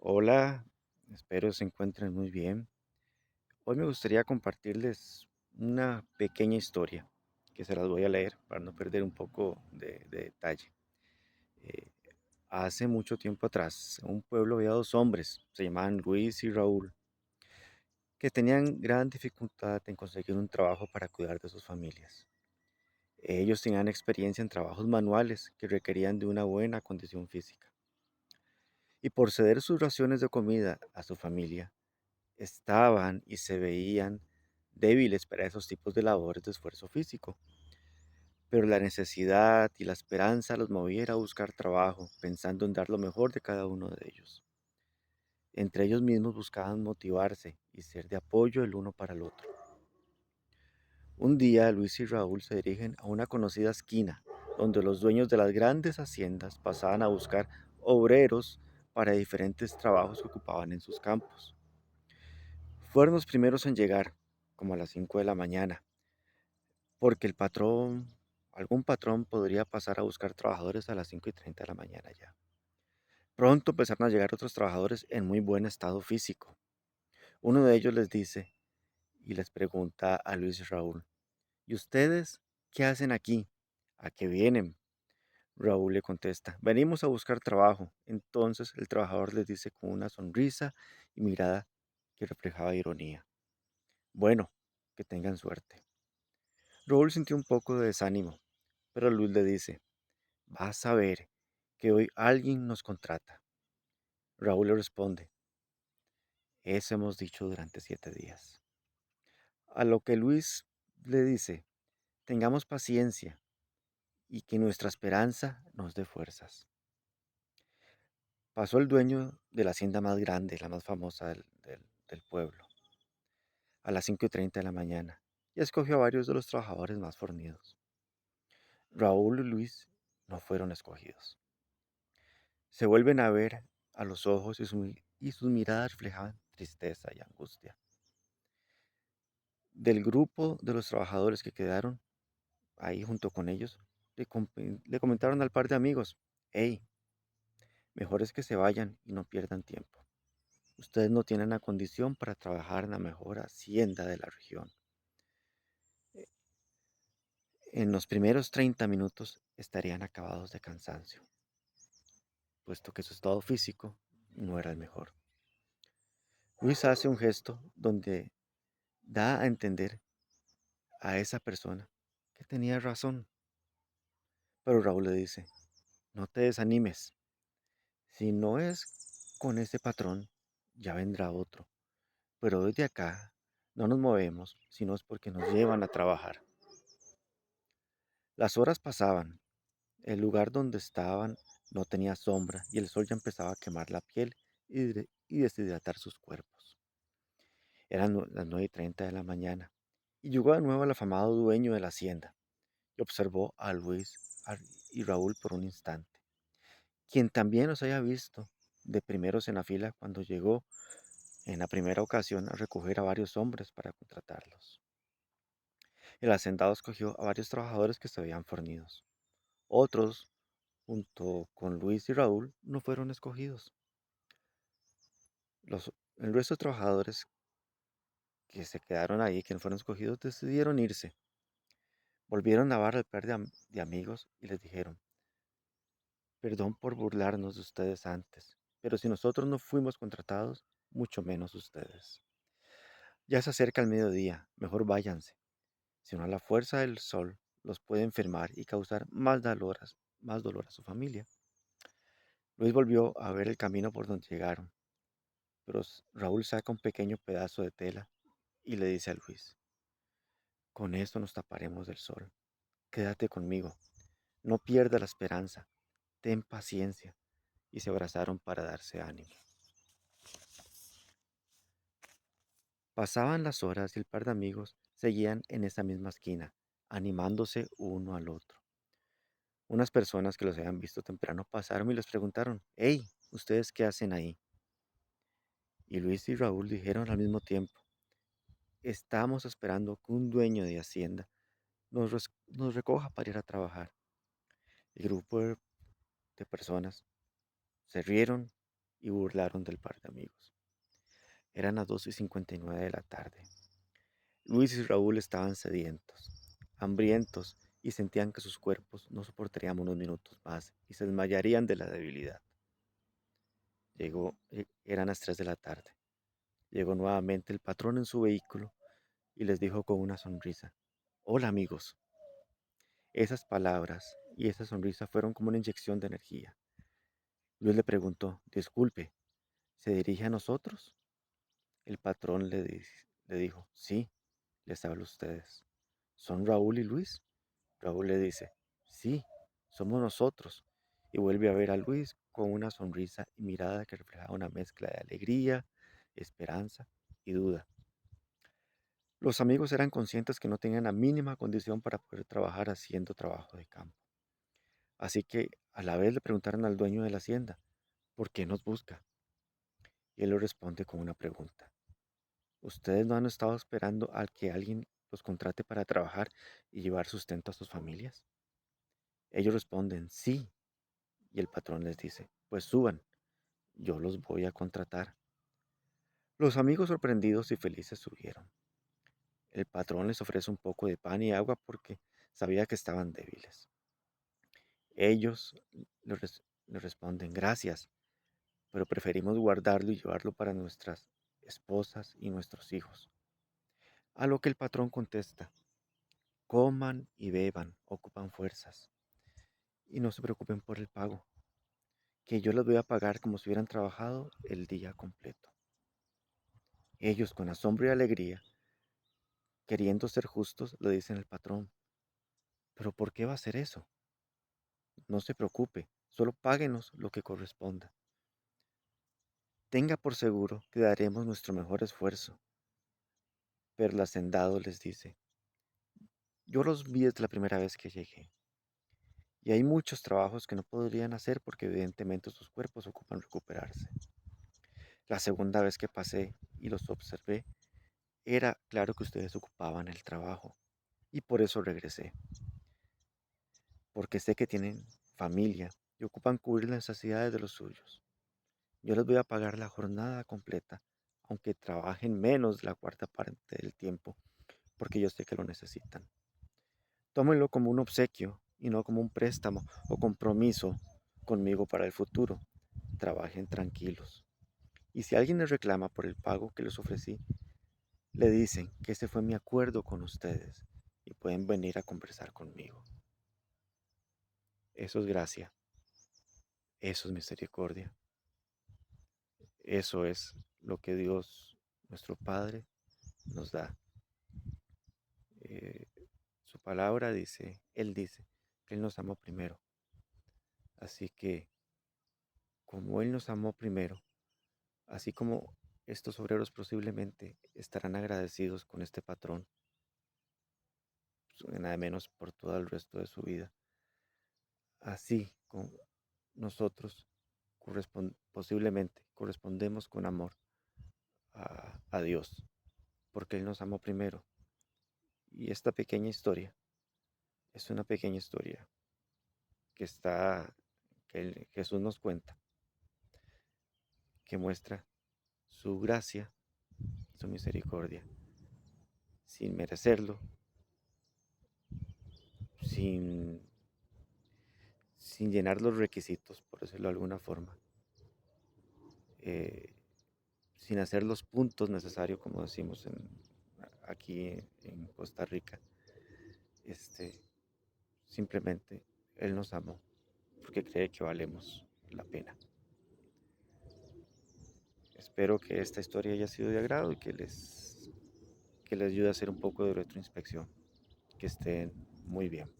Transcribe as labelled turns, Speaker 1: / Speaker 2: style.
Speaker 1: Hola, espero se encuentren muy bien. Hoy me gustaría compartirles una pequeña historia que se las voy a leer para no perder un poco de detalle. Eh, Hace mucho tiempo atrás, en un pueblo había dos hombres, se llamaban Luis y Raúl, que tenían gran dificultad en conseguir un trabajo para cuidar de sus familias. Ellos tenían experiencia en trabajos manuales que requerían de una buena condición física. Y por ceder sus raciones de comida a su familia, estaban y se veían débiles para esos tipos de labores de esfuerzo físico, pero la necesidad y la esperanza los movía a ir a buscar trabajo, pensando en dar lo mejor de cada uno de ellos. Entre ellos mismos buscaban motivarse y ser de apoyo el uno para el otro. Un día Luis y Raúl se dirigen a una conocida esquina, donde los dueños de las grandes haciendas pasaban a buscar obreros para diferentes trabajos que ocupaban en sus campos. Fueron los primeros en llegar, como a las 5 de la mañana, porque algún patrón podría pasar a buscar trabajadores a las 5:30 de la mañana ya. Pronto empezaron a llegar otros trabajadores en muy buen estado físico. Uno de ellos les dice y les pregunta a Luis y Raúl: ¿y ustedes qué hacen aquí? ¿A qué vienen? Raúl le contesta: venimos a buscar trabajo. Entonces el trabajador les dice con una sonrisa y mirada que reflejaba ironía: bueno, que tengan suerte. Raúl sintió un poco de desánimo, pero Luis le dice: vas a ver que hoy alguien nos contrata. Raúl le responde: eso hemos dicho durante 7 días. A lo que Luis le dice: tengamos paciencia y que nuestra esperanza nos dé fuerzas. Pasó el dueño de la hacienda más grande, la más famosa del pueblo, a las 5:30 de la mañana, y escogió a varios de los trabajadores más fornidos. Raúl y Luis no fueron escogidos. Se vuelven a ver a los ojos y sus miradas reflejaban tristeza y angustia. Del grupo de los trabajadores que quedaron ahí junto con ellos, le comentaron al par de amigos: hey, mejor es que se vayan y no pierdan tiempo. Ustedes no tienen la condición para trabajar en la mejor hacienda de la región. En los primeros 30 minutos estarían acabados de cansancio, puesto que su estado físico no era el mejor. Luis hace un gesto donde da a entender a esa persona que tenía razón, pero Raúl le dice: no te desanimes, si no es con ese patrón, ya vendrá otro, pero desde acá no nos movemos, sino es porque nos llevan a trabajar. Las horas pasaban, el lugar donde estaban no tenía sombra y el sol ya empezaba a quemar la piel y deshidratar sus cuerpos. Eran las 9:30 de la mañana y llegó de nuevo el afamado dueño de la hacienda y observó a y Raúl por un instante, quien también los había visto de primeros en la fila cuando llegó en la primera ocasión a recoger a varios hombres para contratarlos. El hacendado escogió a varios trabajadores que se veían fornidos. Otros, junto con Luis y Raúl, no fueron escogidos. El resto de trabajadores que se quedaron ahí, que no fueron escogidos, decidieron irse. Volvieron a ver al par de amigos y les dijeron: perdón por burlarnos de ustedes antes, pero si nosotros no fuimos contratados, mucho menos ustedes. Ya se acerca el mediodía, mejor váyanse, si no la fuerza del sol los puede enfermar y causar más dolor a su familia. Luis volvió a ver el camino por donde llegaron, pero Raúl saca un pequeño pedazo de tela y le dice a Luis: con esto nos taparemos del sol. Quédate conmigo, no pierda la esperanza, ten paciencia. Y se abrazaron para darse ánimo. Pasaban las horas y el par de amigos seguían en esa misma esquina, animándose uno al otro. Unas personas que los habían visto temprano pasaron y les preguntaron: hey, ¿ustedes qué hacen ahí? Y Luis y Raúl dijeron al mismo tiempo: estamos esperando que un dueño de hacienda nos recoja para ir a trabajar. El grupo de personas se rieron y burlaron del par de amigos. Eran las 2:59 de la tarde. Luis y Raúl estaban sedientos, hambrientos y sentían que sus cuerpos no soportarían unos minutos más y se desmayarían de la debilidad. Eran las 3 de la tarde. Llegó nuevamente el patrón en su vehículo y les dijo con una sonrisa: Hola amigos. Esas palabras y esa sonrisa fueron como una inyección de energía. Luis le preguntó: Disculpe, ¿se dirige a nosotros? El patrón le dijo: Sí, les hablo a ustedes. ¿Son Raúl y Luis? Raúl le dice: Sí, somos nosotros. Y vuelve a ver a Luis con una sonrisa y mirada que reflejaba una mezcla de alegría, esperanza y duda. Los amigos eran conscientes que no tenían la mínima condición para poder trabajar haciendo trabajo de campo. Así que a la vez le preguntaron al dueño de la hacienda: ¿Por qué nos busca? Y él le responde con una pregunta: ¿Ustedes no han estado esperando a que alguien los contrate para trabajar y llevar sustento a sus familias? Ellos responden: Sí. Y el patrón les dice: Pues suban, yo los voy a contratar. Los amigos sorprendidos y felices subieron. El patrón les ofrece un poco de pan y agua porque sabía que estaban débiles. Ellos le responden: Gracias, pero preferimos guardarlo y llevarlo para nuestras esposas y nuestros hijos. A lo que el patrón contesta: Coman y beban, ocupan fuerzas, y no se preocupen por el pago, que yo les voy a pagar como si hubieran trabajado el día completo. Ellos, con asombro y alegría, queriendo ser justos, le dicen al patrón: ¿Pero por qué va a hacer eso? No se preocupe, solo páguenos lo que corresponda. Tenga por seguro que daremos nuestro mejor esfuerzo. Pero el hacendado les dice: Yo los vi desde la primera vez que llegué, y hay muchos trabajos que no podrían hacer porque evidentemente sus cuerpos ocupan recuperarse. La segunda vez que pasé y los observé, era claro que ustedes ocupaban el trabajo, y por eso regresé, porque sé que tienen familia y ocupan cubrir las necesidades de los suyos. Yo les voy a pagar la jornada completa, aunque trabajen menos de la cuarta parte del tiempo, porque yo sé que lo necesitan. Tómenlo como un obsequio y no como un préstamo o compromiso conmigo para el futuro. Trabajen tranquilos. Y si alguien les reclama por el pago que les ofrecí, le dicen que ese fue mi acuerdo con ustedes y pueden venir a conversar conmigo. Eso es gracia, eso es misericordia, eso es lo que Dios, nuestro Padre, nos da. Eh, Su palabra dice, Él dice que Él nos amó primero. Así que como Él nos amó primero, así como estos obreros posiblemente estarán agradecidos con este patrón, nada menos por todo el resto de su vida, así como nosotros posiblemente correspondemos con amor a Dios, porque Él nos amó primero. Y esta pequeña historia es una pequeña historia que Jesús nos cuenta, que muestra su gracia, su misericordia, sin merecerlo, sin, sin llenar los requisitos, por decirlo de alguna forma, eh, sin hacer los puntos necesarios, como decimos aquí en Costa Rica. Este, Simplemente Él nos amó porque cree que valemos la pena. Espero que esta historia haya sido de agrado y que les ayude a hacer un poco de retroinspección. Que estén muy bien.